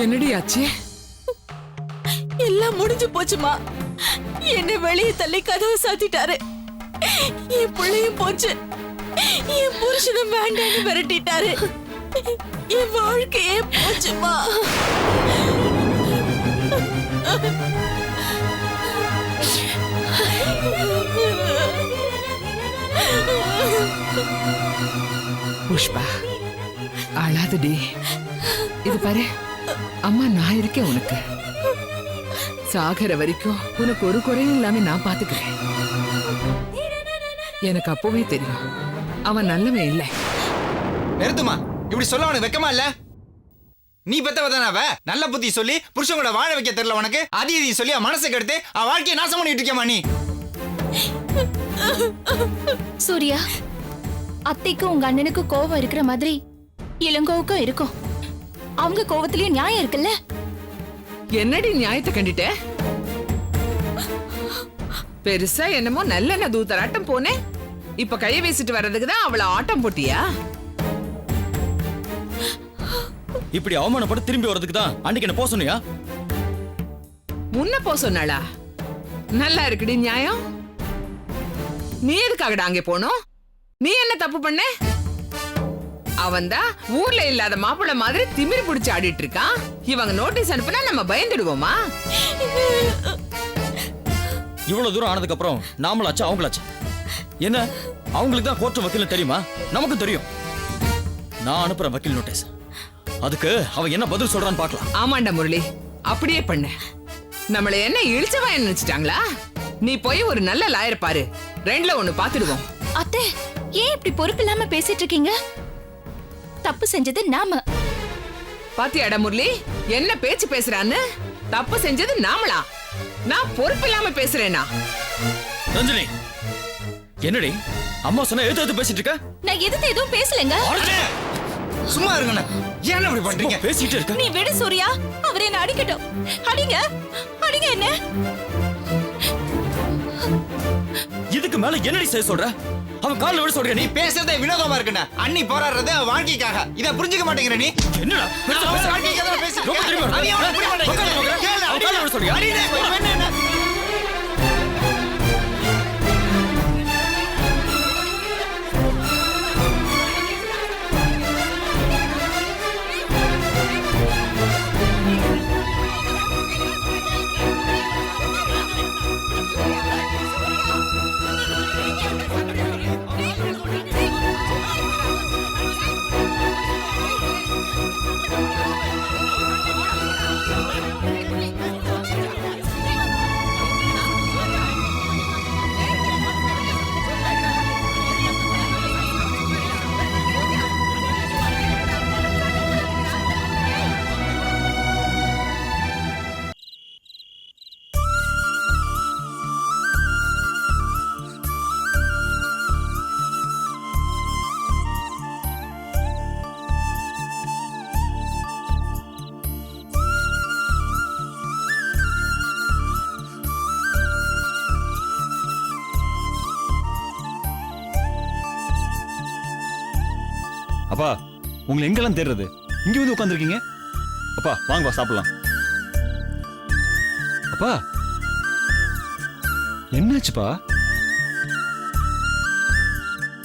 என்னடி ஆச்சு? எல்லாம் முடிஞ்சு போச்சுமா. என்ன வெளியே தள்ளி கதவை சாத்திட்டாரு. என் பிள்ளையும் போச்சு. என் புருஷனும் வேண்டான்னு விரட்டிட்டாரு. என் வாழ்க்கையே போச்சுமா. புஷ்பா அழாதடி. இது பாரு, அம்மா நான் இருக்கேன் உனக்கு. சாகர வரைக்கும் உனக்கு ஒரு குறையும் இல்லாம நான் பாத்துக்கிறேன். எனக்கு அப்பவே தெரியும் அவன் நல்லவன் இல்ல. நிறுத்துமா, இப்படி சொல்ல உனக்கு வெக்கமா இல்ல? நீ பெத்தவதான அவ. நல்ல புத்தி சொல்லி புருஷன் கூட வாழ வைக்க தெரியல உனக்கு. இதையும் சொல்லி மனசை கெடுத்து அவன் வாழ்க்கையை நாசம் பண்ணிட்டு இருக்கேமா நீ? சூர்யா, அத்தைக்கும் உங்க அண்ணனுக்கு கோவம் இருக்கிற மாதிரி இளங்கோவுக்கும் இருக்கும். அவங்க கோவத்திலயும் நியாயம் இருக்குல்ல? என்னடி நியாயத்தை கண்டிட்ட? பெருசா என்னமோ நல்ல தூத்தராட்டம் போனேன். இப்ப கைய வீசிட்டு வர்றதுக்கு தான் அவளை ஆட்டம் போட்டியா? இப்படி அவமானப்பட்டு திரும்பி வர்றதுக்கு தான் அன்னைக்கு என்ன போக சொன்னியா? முன்ன போ சொன்னாளா? நல்லா இருக்குடி நியாயம். நீ எதுக்காகடா அங்கே போனோம்? நீ என்ன தப்பு பண்ண? அவன்தான் ஊர்ல இல்லாத மாப்பிள்ள மாதிரி திமிரு பிடிச்சு ஆடிட்டு இருக்கான். இவங்க நோட்டீஸ் அனுப்புனா நம்ம பயந்துடுவோமா? இவ்வளவு தூரம் ஆனதுக்கு அப்புறம் நாமளாச்சு அவங்களாச்சு. என்ன அவங்களுக்கு தான் கோர்ட் வக்கீல் தெரியுமா? நமக்கு தெரியும். நான் அனுப்புற வக்கீல் நோட்டீஸ், அதுக்கு அவன் என்ன பதில் சொல்றான்னு பார்க்கலாம். ஆமாண்டா முரளி, அப்படியே பண்ண. நம்மள என்ன இழிச்சவா நினைச்சிட்டாங்களா? நீ போய் ஒரு நல்ல லாயர் பாரு, ரெண்டுல ஒண்ணு பாத்துடுவோம். அத்தை, ஏன் இப்படி பொறுப்பு இல்லாம பேசிட்டு இருக்கீங்க? தப்பு செஞ்சது நாம. பாத்தியாடா முரளி என்ன பேச்சு பேசுறான்னு? தப்பு செஞ்சது நாமளா? நான் பொறுப்பு இல்லாம பேசுறேனா? ரஞ்சினி, என்னடி அம்மா சொன்ன எதிர்த்து பேசிட்டு இருக்க? நான் எதுக்கு எதுவும் பேசலங்க. சும்மா இருங்க. ஏன் இப்படி பண்றீங்க? பேசிட்டு இருக்க. நீ விடு சூர்யா, அவர் என்ன அடிக்கட்டும். அடிங்க, அடிங்க என்ன. இதுக்கு மேல என்னடி செய்ய சொல்ற? அவன் கால்ல விட சொல்ற. நீ பேசுறதே வினோதமா இருக்குண்ணா. அண்ணி போராடுறது அவன் வாழ்க்கைக்காக. இதை புரிஞ்சுக்க மாட்டேங்கிற நீ. என்னடா பெருசா பேசுற? வாழ்க்கைக்காக தான் பேசுறேன். ரொம்ப தெரியுமா? அது அவன் புரிய மாட்டேங்குது. கேளு, அவன் கால்ல விட சொல்றியா? அடிடே, இவன் என்ன? அப்பா, உங்களை எங்கெல்லாம் தேடுறது? இங்க வந்து உட்காந்துருக்கீங்க. அப்பா வாங்கப்பா சாப்பிடலாம். அப்பா என்னாச்சுப்பா?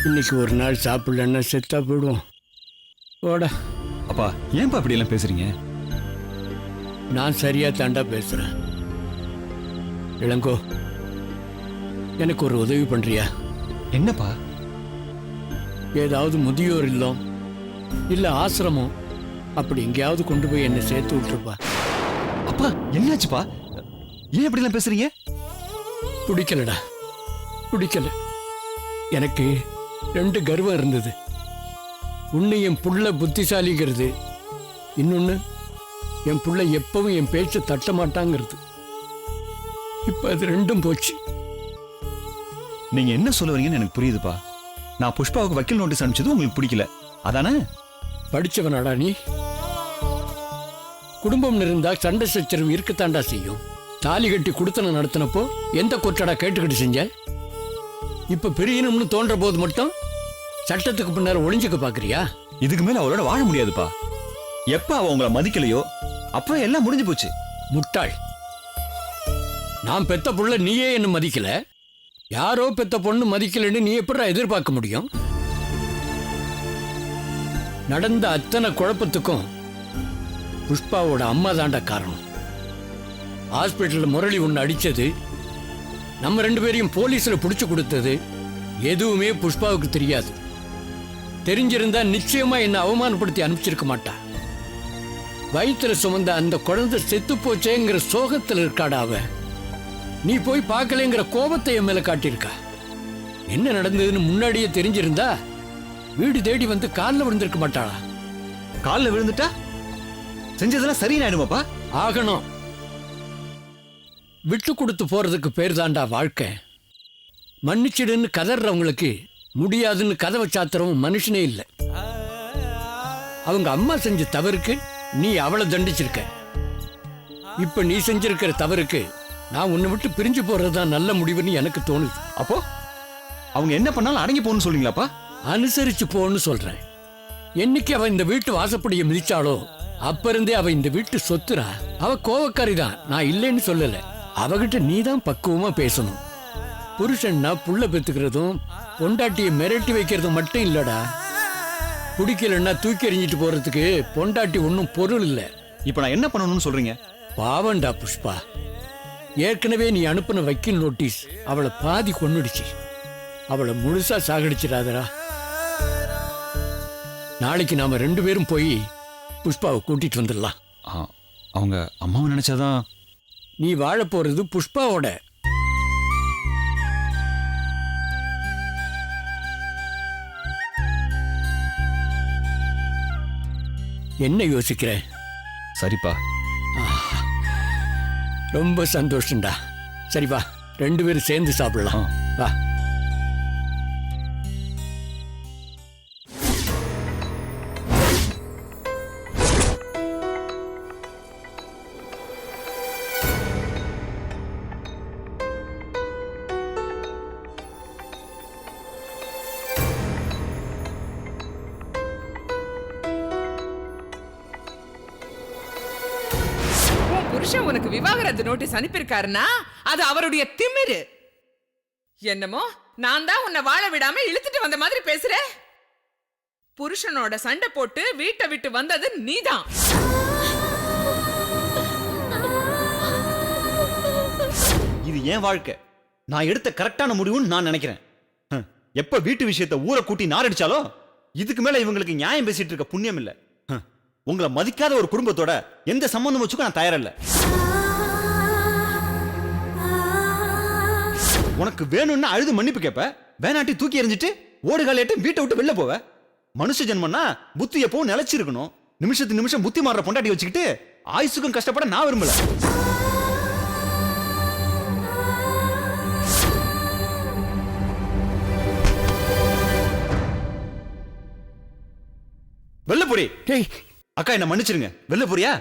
இன்னைக்கு ஒரு நாள் சாப்பிடலன்னா செத்தா போயிடுவோம். ஓட. அப்பா ஏன்பா அப்படி எல்லாம் பேசுறீங்க? நான் சரியா தாண்டா பேசுறேன். இளங்கோ, எனக்கு ஒரு உதவி பண்றியா? என்னப்பா? ஏதாவது முதியோர் இல்லம் இல்ல ஆசிரமம் அப்படி எங்கேயாவது கொண்டு போய் என்ன சேர்த்து விட்டுருப்பா. அப்பா என்னாச்சுப்பா? ஏன் இப்படி எல்லாம் பேசுறீங்க? பிடிக்கலடா, பிடிக்கல. எனக்கு 2 கர்வம் இருந்தது. ஒன்னு என் புள்ள புத்திசாலிங்கிறது, இன்னொன்னு என் புள்ள எப்பவும் என் பேச்ச தட்ட மாட்டாங்கிறது. இப்ப அது 2ம் போச்சு. நீங்க என்ன சொல்ல வரீங்கன்னு எனக்கு புரியுதுப்பா. நான் புஷ்பாவுக்கு வக்கீல் நோட்டீஸ் அனுப்பிச்சது உங்களுக்கு பிடிக்கல, அதானே? படிச்சவனாடா நீ? குடும்பம் இருந்தா சண்டை சச்சரவு இருக்கத்தாண்டா செய்யும். தாலி கட்டி குடுத்தன நடத்தினப்போ எந்த கொற்றடா கேட்டுக்கிட்டு செஞ்ச? இப்ப பிரியணும்னு தோன்ற போது மட்டும் சட்டத்துக்கு பின்னால ஒளிஞ்சுக்க பாக்குறியா? இதுக்கு மேல அவளோட வாழ முடியாதுப்பா. எப்ப அவ உங்களை மதிக்கலையோ அப்புறம் எல்லாம் முடிஞ்சு போச்சு. முட்டாள். நான் பெத்த புள்ள நீயே என்ன மதிக்கல, யாரோ பெத்த பொண்ணு மதிக்கலன்னு நீ எப்படி எதிர்பார்க்க முடியும்? நடந்த அத்தனை குழப்பத்துக்கும் புஷ்பாவோட அம்மா தாண்டா காரணம். ஹாஸ்பிட்டல்ல முரளி ஒன்று அடிச்சது, நம்ம 2 பேரையும் போலீஸ்ல பிடிச்சு கொடுத்தது எதுவுமே புஷ்பாவுக்கு தெரியாது. தெரிஞ்சிருந்தா நிச்சயமா என்ன அவமானப்படுத்தி அனுப்பிச்சிருக்க மாட்டா. வயிற்றுல சுமந்த அந்த குழந்தை செத்து போச்சேங்கிற சோகத்தில் இருக்காடா அவ. நீ போய் பார்க்கலங்கிற கோபத்தை என் மேல காட்டியிருக்கா. என்ன நடந்ததுன்னு முன்னாடியே தெரிஞ்சிருந்தா வீடு தேடி வந்து காலில் விழுந்திருக்க மாட்டாளா? காலில் விழுந்துட்டா செஞ்சதெல்லாம் சரியாயிடுமாப்பா? ஆகணும். விட்டு கொடுத்து போறதுக்கு பேர் தாண்டா வாழ்க்கை. மன்னிச்சிடுன்னு கதறவங்களுக்கு முடியாதுன்னு கதவை சாத்திரவும் மனுஷனே இல்லை. அவங்க அம்மா செஞ்ச தவறுக்கு நீ அவளை தண்டிச்சிருக்க. இப்ப நீ செஞ்சிருக்கிற தவறுக்கு நான் உன்னை விட்டு பிரிஞ்சு போறதுதான் நல்ல முடிவுன்னு எனக்கு தோணுது. அப்போ அவங்க என்ன பண்ணாலும் அடங்கி போகணும்னு சொல்றீங்களாப்பா? அனுசரிச்சு போன்னு சொல்றேன். என்னைக்கு அவ இந்த வீட்டு வாசப்படியை மிதிச்சாளோ அப்ப இருந்தே அவ இந்த வீட்டு சொத்துரா. அவ கோவக்காரி தான், நான் இல்லைன்னு சொல்லல. அவகிட்ட நீ தான் பக்குவமா பேசணும். புருஷன்னா புள்ள பெத்துக்கிறதும் பொண்டாட்டியை மிரட்டி வைக்கிறதும் மட்டும் இல்லடா. பிடிக்கலன்னா தூக்கி எறிஞ்சிட்டு போறதுக்கு பொண்டாட்டி ஒன்றும் பொருள் இல்லை. இப்போ நான் என்ன பண்ணணும்னு சொல்றீங்க? பாவண்டா புஷ்பா, ஏற்கனவே நீ அனுப்பின வக்கீல் நோட்டீஸ் அவளை பாதி கொன்னுடுச்சு. அவளை முழுசா சாகடிச்சிடாதடா. நாளைக்கு நாம 2 பேரும் போய் புஷ்பாவை கூட்டிட்டு வந்துடலாம். அவங்க அம்மாவை நினைச்சாதான். நீ வாழ போறது புஷ்பாவோட. என்ன யோசிக்கிற? சரிப்பா. ரொம்ப சந்தோஷம்டா. சரி வா, 2 பேரும் சேர்ந்து சாப்பிடலாம். வா. புருஷன் உனக்கு விவாகரத்து நோட்டீஸ் அனுப்பியிருக்காருன்னா அது அவருடைய திமிரு. என்னமோ நான் தான் உன்னை வாழ விடாம இழுத்துட்டு வந்த மாதிரி பேசுற. புருஷனோட சண்டை போட்டு வீட்டை விட்டு வந்தது நீதான். இது ஏன் வாழ்க்கை, நான் எடுத்த கரெக்டான முடிவுன்னு நான் நினைக்கிறேன். எப்ப வீட்டு விஷயத்தை ஊரை கூட்டி நாரடிச்சாலோ இதுக்கு மேல இவங்களுக்கு நியாயம் பேசிட்டு இருக்க புண்ணியம் இல்ல. உங்களை மதிக்காத ஒரு குடும்பத்தோட எந்த சம்பந்தம் வச்சுக்க நான் தயாரில்ல. உனக்கு வேணும்னா அழுது மன்னிப்பு கேப்ப, வேணாட்டி தூக்கி எறிஞ்சிட்டு ஓடுகாலிட்டு வீட்டை விட்டு வெளில போவ. மனுஷ ஜென்மன்னா புத்தி எப்பவும் நிலைச்சிருக்கணும். நிமிஷத்துக்கு நிமிஷம் புத்தி மாறுற பொண்டாட்டி வச்சுக்கிட்டு ஆயுசுக்கும் கஷ்டப்பட நான் விரும்பல. வெளில போடி. அக்கா என்ன மன்னிச்சிருங்க, வெளில போறியா?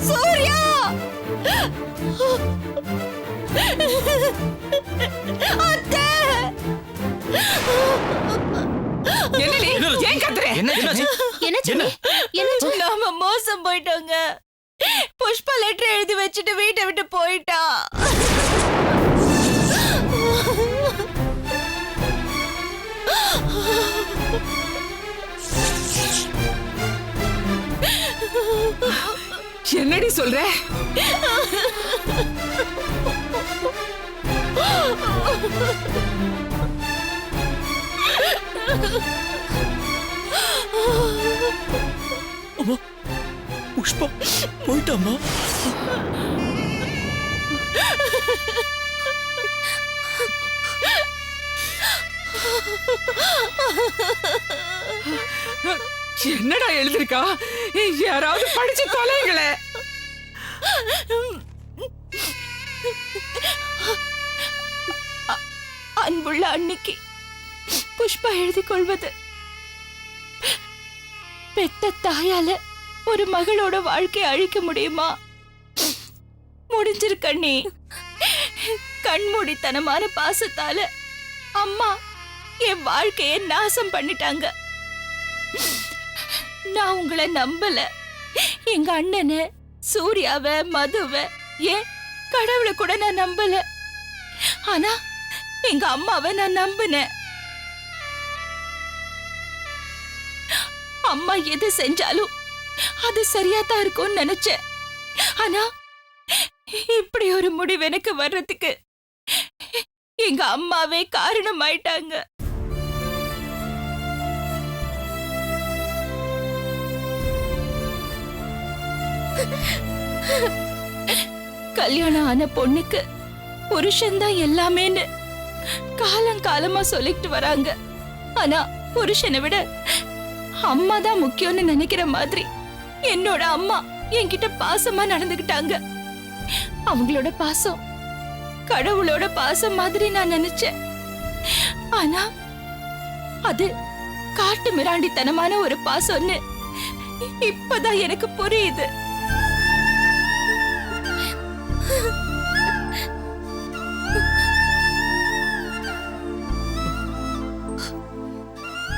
சூர்யா! அத்தை! என்னடி ஏன் கத்துற? என்னாச்சு? என்ன சின்னி? என்ன நாம மோசம் போயிட்டோங்க. புஷ்பா லெட்டர் எழுதி வச்சுட்டு வீட்டை விட்டு போயிட்டா. என்னடி சொல்ற? புஷ்பா போயிட்டாமா? என்னடா எழுதிருக்கா? யாராவது படிச்சு தொலைங்களே. அன்புள்ள அன்னைக்கு புஷ்பா எழுதி கொள்வது, பெத்த தாயால ஒரு மகளோட வாழ்க்கையை அழிக்க முடியுமா? முடிஞ்சிருக்கண்ணே. கண்மூடித்தனமான பாசத்தால அம்மா என் வாழ்க்கைய நாசம் பண்ணிட்டாங்க. நான் உங்களை நம்பல. எங்க அண்ணனை, சூர்யாவ, மதுவ, ஏன் கடவுளை கூட நான் நம்பல. ஆனா எங்க அம்மாவை நான் நம்பினேன். அம்மா எது செஞ்சாலும் அது சரியா தான் இருக்கும்னு நினைச்சேன். ஆனா இப்படி ஒரு முடிவு எனக்கு வர்றதுக்கு எங்க அம்மாவே காரணம் ஆயிட்டாங்க. கல்யாணம் ஆன பொண்ணுக்கு புருஷன் தான் எல்லாமேன்னு காலங்காலமா சொல்லிட்டு வராங்க. ஆனா புருஷனை விட அம்மா தான் முக்கியம்னு நினைக்கிற மாதிரி என்னோட அம்மா என்கிட்ட பாசமா நடந்துகிட்டாங்க. அவங்களோட பாசம் கடவுளோட பாசம் மாதிரி நான் நினைச்சேன். ஆனா அது காட்டு மிராண்டித்தனமான ஒரு பாசம்னு இப்பதான் எனக்கு புரியுது.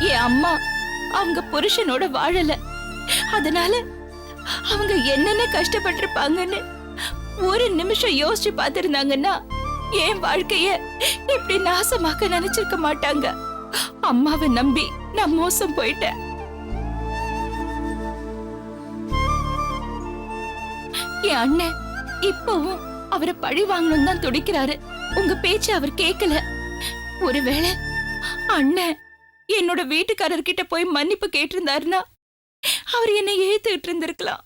என் அம்மா அவங்க புருஷனோட வாழல. அதனால அவங்க என்னென்ன கஷ்டப்பட்டிருப்பாங்கன்னு ஒரு நிமிஷம் யோசிச்சு பார்த்திருந்தாங்கன்னா என் வாழ்க்கைய இப்படி நாசமாக்க நினைச்சிருக்க மாட்டாங்க. அம்மாவை நம்பி நான் மோசம் போயிட்டேன். என் அண்ணன் இப்பவும் அவரை பழி வாங்கணும் தான் துடிக்கிறாரு. உங்க பேச்சு அவர் கேட்கல. ஒருவேளை அண்ணன் என்னோட வீட்டுக்காரர்கிட்ட போய் மன்னிப்பு கேட்டிருந்தாருன்னா அவர் என்னை ஏத்துக்கிட்டு இருந்திருக்கலாம்.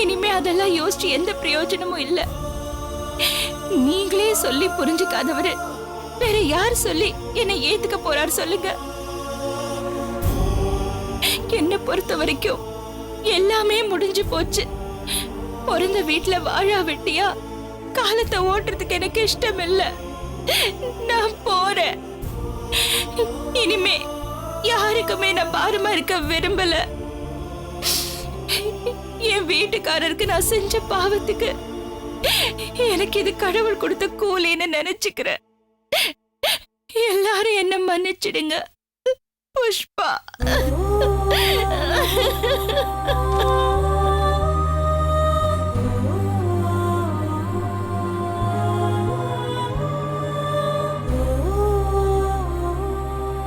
இனிமே அதெல்லாம் யோசிச்சு எந்த பிரயோஜனமும் இல்ல. நீங்களே சொல்லி புரிஞ்சுக்காதவரு வேற யார் சொல்லி என்னை ஏத்துக்க போறார் சொல்லுங்க. என்ன பொறுத்த வரைக்கும் எல்லாமே முடிஞ்சு போச்சு. பிறந்த வீட்டுல வாழா வெட்டியா காலத்தை ஓட்டுறதுக்கு எனக்கு இஷ்டம் இல்ல. நான் போறேன். இனிமே யாருக்குமே நான் பாரமா இருக்க விரும்பல. என் வீட்டுக்காரருக்கு நான் செஞ்ச பாவத்துக்கு எனக்கு இது கடவுள் கொடுத்த கூலின்னு நினைச்சுக்கிறேன். எல்லாரும் என்ன மன்னிச்சிடுங்க. புஷ்பா.